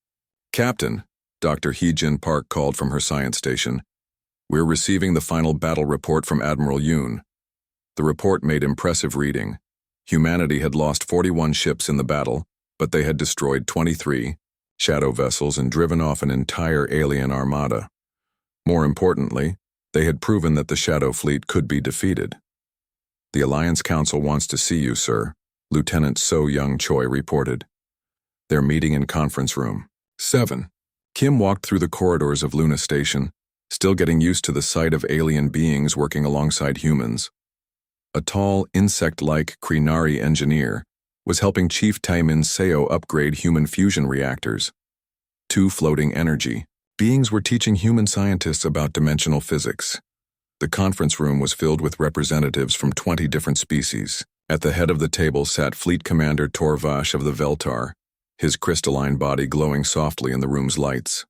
"Captain," Dr. Hee-Jin Park called from her science station, "we're receiving the final battle report from Admiral Yoon." The report made impressive reading. Humanity had lost 41 ships in the battle, but they had destroyed 23 shadow vessels and driven off an entire alien armada. More importantly, they had proven that the Shadow Fleet could be defeated. "The Alliance Council wants to see you, sir," Lieutenant So Young Choi reported. Their meeting in conference room 7. Kim walked through the corridors of Luna Station, still getting used to the sight of alien beings working alongside humans. A tall, insect-like Krinari engineer was helping Chief Taimin Seo upgrade human fusion reactors. 2 floating energy beings were teaching human scientists about dimensional physics. The conference room was filled with representatives from 20 different species. At the head of the table sat Fleet Commander Torvash of the Veltar, his crystalline body glowing softly in the room's lights.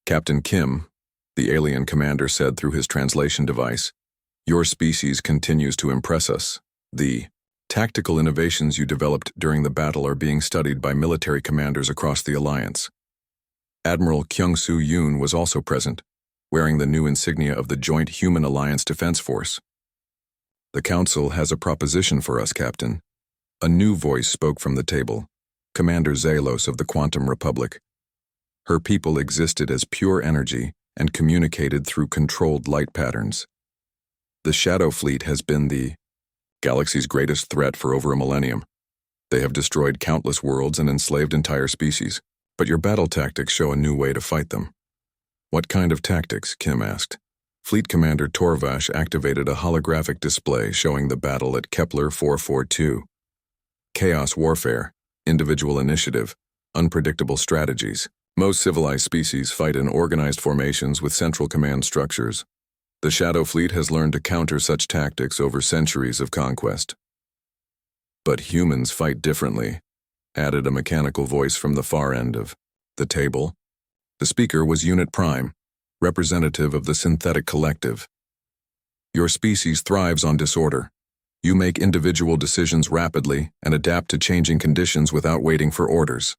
"Captain Kim," the alien commander said through his translation device, "your species continues to impress us. The tactical innovations you developed during the battle are being studied by military commanders across the Alliance." Admiral Kyung-Soo Yoon was also present, wearing the new insignia of the Joint Human Alliance Defense Force. "The Council has a proposition for us, Captain." A new voice spoke from the table, Commander Zalos of the Quantum Republic. Her people existed as pure energy and communicated through controlled light patterns. "The Shadow Fleet has been the galaxy's greatest threat for over a millennium. They have destroyed countless worlds and enslaved entire species, but your battle tactics show a new way to fight them." "What kind of tactics?" Kim asked. Fleet Commander Torvash activated a holographic display showing the battle at Kepler 442. "Chaos warfare, individual initiative, unpredictable strategies. Most civilized species fight in organized formations with central command structures. The Shadow Fleet has learned to counter such tactics over centuries of conquest." "But humans fight differently," added a mechanical voice from the far end of the table. The speaker was Unit Prime, representative of the Synthetic Collective. "Your species thrives on disorder. You make individual decisions rapidly and adapt to changing conditions without waiting for orders."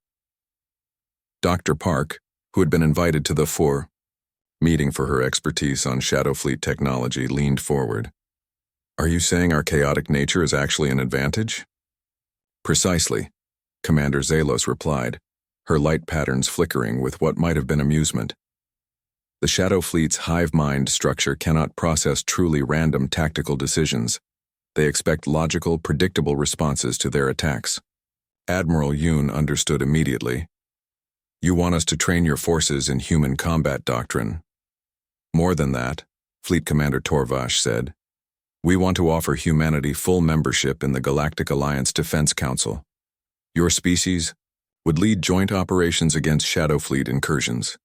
Dr. Park, who had been invited to the meeting for her expertise on Shadow Fleet technology, leaned forward. "Are you saying our chaotic nature is actually an advantage?" "Precisely," Commander Zalos replied, her light patterns flickering with what might have been amusement. "The Shadow Fleet's hive mind structure cannot process truly random tactical decisions. They expect logical, predictable responses to their attacks." Admiral Yoon understood immediately. "You want us to train your forces in human combat doctrine." "More than that," Fleet Commander Torvash said. "We want to offer humanity full membership in the Galactic Alliance Defense Council. Your species would lead joint operations against Shadow Fleet incursions."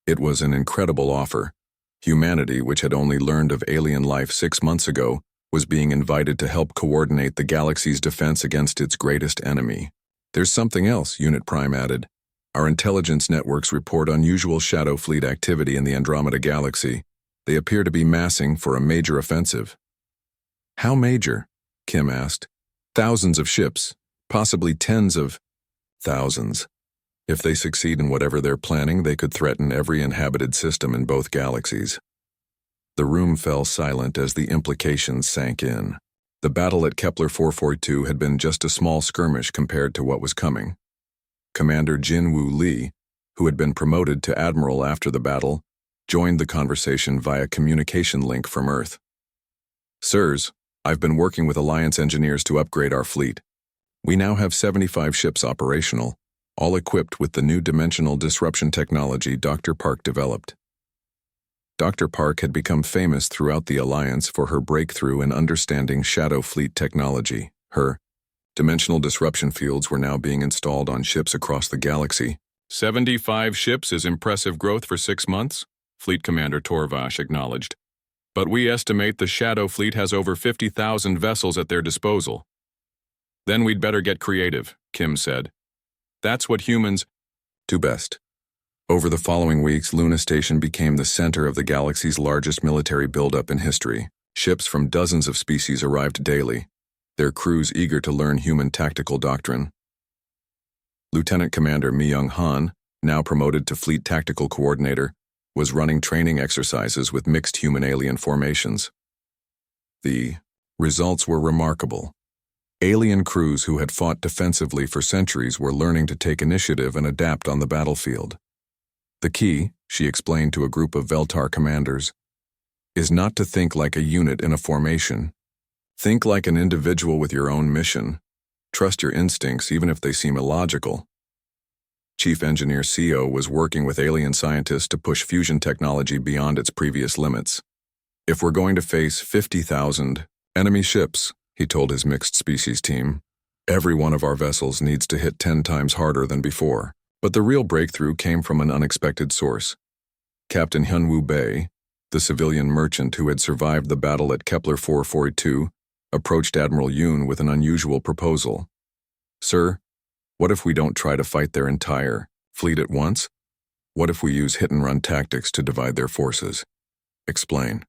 It was an incredible offer. Humanity, which had only learned of alien life 6 months ago, was being invited to help coordinate the galaxy's defense against its greatest enemy. "There's something else," Unit Prime added. "Our intelligence networks report unusual Shadow Fleet activity in the Andromeda Galaxy. They appear to be massing for a major offensive." "How major?" Kim asked. "Thousands of ships, possibly tens of thousands." If they succeed in whatever they're planning, they could threaten every inhabited system in both galaxies. The room fell silent as the implications sank in. The battle at Kepler 442 had been just a small skirmish compared to what was coming. Commander Jin-Woo Lee, who had been promoted to admiral after the battle, joined the conversation via communication link from Earth. "Sirs, I've been working with Alliance engineers to upgrade our fleet. We now have 75 ships operational, all equipped with the new dimensional disruption technology Dr. Park developed." Dr. Park had become famous throughout the Alliance for her breakthrough in understanding Shadow Fleet technology. Her dimensional disruption fields were now being installed on ships across the galaxy. 75 ships is impressive growth for 6 months, Fleet Commander Torvash acknowledged. But we estimate the Shadow Fleet has over 50,000 vessels at their disposal. Then we'd better get creative, Kim said. That's what humans do best. Over the following weeks, Luna Station became the center of the galaxy's largest military buildup in history. Ships from dozens of species arrived daily, their crews eager to learn human tactical doctrine. Lieutenant Commander Mi-Young-Han, now promoted to Fleet Tactical Coordinator, was running training exercises with mixed human-alien formations. The results were remarkable. Alien crews who had fought defensively for centuries were learning to take initiative and adapt on the battlefield. "The key," she explained to a group of Veltar commanders, "is not to think like a unit in a formation. Think like an individual with your own mission. Trust your instincts even if they seem illogical." Chief Engineer Seo was working with alien scientists to push fusion technology beyond its previous limits. "If we're going to face 50,000 enemy ships," he told his mixed species team, "every one of our vessels needs to hit 10 times harder than before." But the real breakthrough came from an unexpected source. Captain Hyunwoo Bae, the civilian merchant who had survived the battle at Kepler 442, approached Admiral Yoon with an unusual proposal. "Sir, what if we don't try to fight their entire fleet at once? What if we use hit-and-run tactics to divide their forces?" "Explain."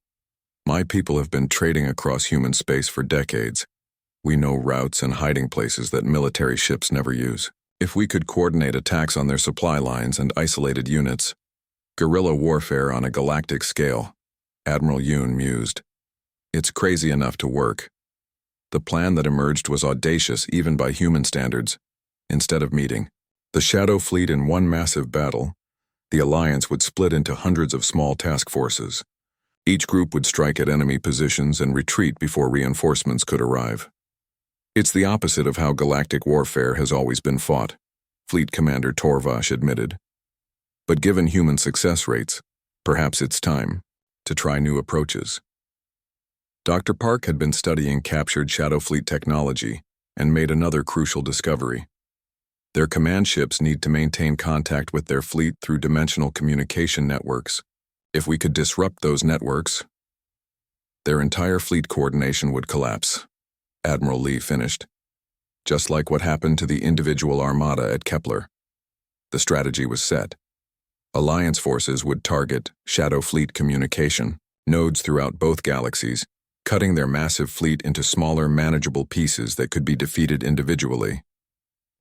"My people have been trading across human space for decades. We know routes and hiding places that military ships never use. If we could coordinate attacks on their supply lines and isolated units, guerrilla warfare on a galactic scale," Admiral Yoon mused. "It's crazy enough to work." The plan that emerged was audacious even by human standards. Instead of meeting the Shadow Fleet in one massive battle, the Alliance would split into hundreds of small task forces. Each group would strike at enemy positions and retreat before reinforcements could arrive. "It's the opposite of how galactic warfare has always been fought," Fleet Commander Torvash admitted. "But given human success rates, perhaps it's time to try new approaches." Dr. Park had been studying captured Shadow Fleet technology and made another crucial discovery. Their command ships need to maintain contact with their fleet through dimensional communication networks. If we could disrupt those networks, their entire fleet coordination would collapse, Admiral Lee finished. Just like what happened to the individual armada at Kepler. The strategy was set. Alliance forces would target Shadow Fleet communication nodes throughout both galaxies, cutting their massive fleet into smaller, manageable pieces that could be defeated individually.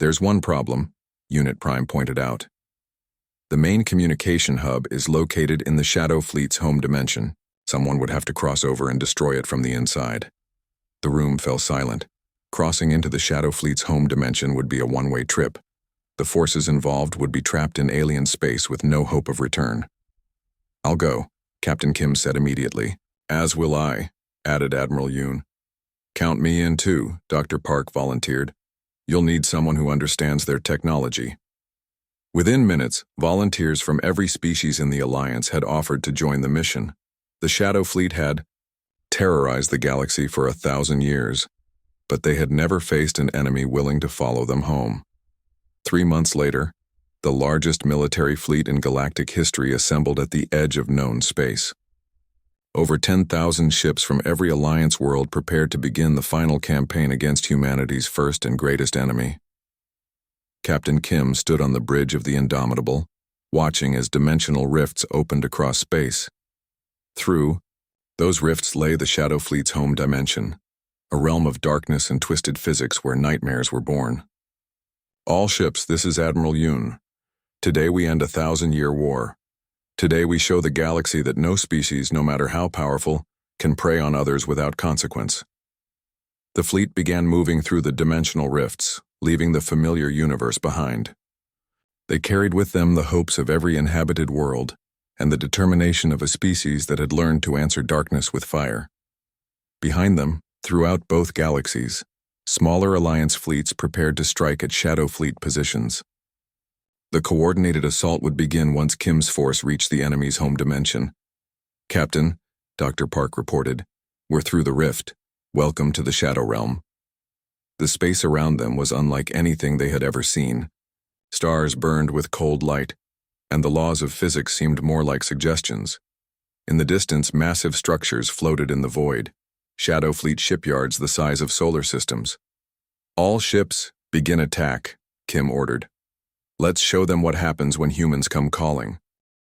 "There's one problem," Unit Prime pointed out. "The main communication hub is located in the Shadow Fleet's home dimension. Someone would have to cross over and destroy it from the inside." The room fell silent. Crossing into the Shadow Fleet's home dimension would be a one-way trip. The forces involved would be trapped in alien space with no hope of return. "I'll go," Captain Kim said immediately. "As will I," added Admiral Yoon. "Count me in too," Dr. Park volunteered. "You'll need someone who understands their technology." Within minutes, volunteers from every species in the Alliance had offered to join the mission. The Shadow Fleet had terrorized the galaxy for 1,000 years, but they had never faced an enemy willing to follow them home. 3 months later, the largest military fleet in galactic history assembled at the edge of known space. Over 10,000 ships from every Alliance world prepared to begin the final campaign against humanity's first and greatest enemy. Captain Kim stood on the bridge of the Indomitable, watching as dimensional rifts opened across space. Through those rifts lay the Shadow Fleet's home dimension, a realm of darkness and twisted physics where nightmares were born. "All ships, this is Admiral Yoon. Today we end a 1,000-year war. Today we show the galaxy that no species, no matter how powerful, can prey on others without consequence. The fleet began moving through the dimensional rifts, leaving the familiar universe behind. They carried with them the hopes of every inhabited world and the determination of a species that had learned to answer darkness with fire. Behind them, throughout both galaxies, smaller Alliance fleets prepared to strike at Shadow Fleet positions. The coordinated assault would begin once Kim's force reached the enemy's home dimension. "Captain," Dr. Park reported, "we're through the rift. Welcome to the Shadow Realm." The space around them was unlike anything they had ever seen. Stars burned with cold light, and the laws of physics seemed more like suggestions. In the distance, massive structures floated in the void, Shadow Fleet shipyards the size of solar systems. "All ships, begin attack," Kim ordered. "Let's show them what happens when humans come calling."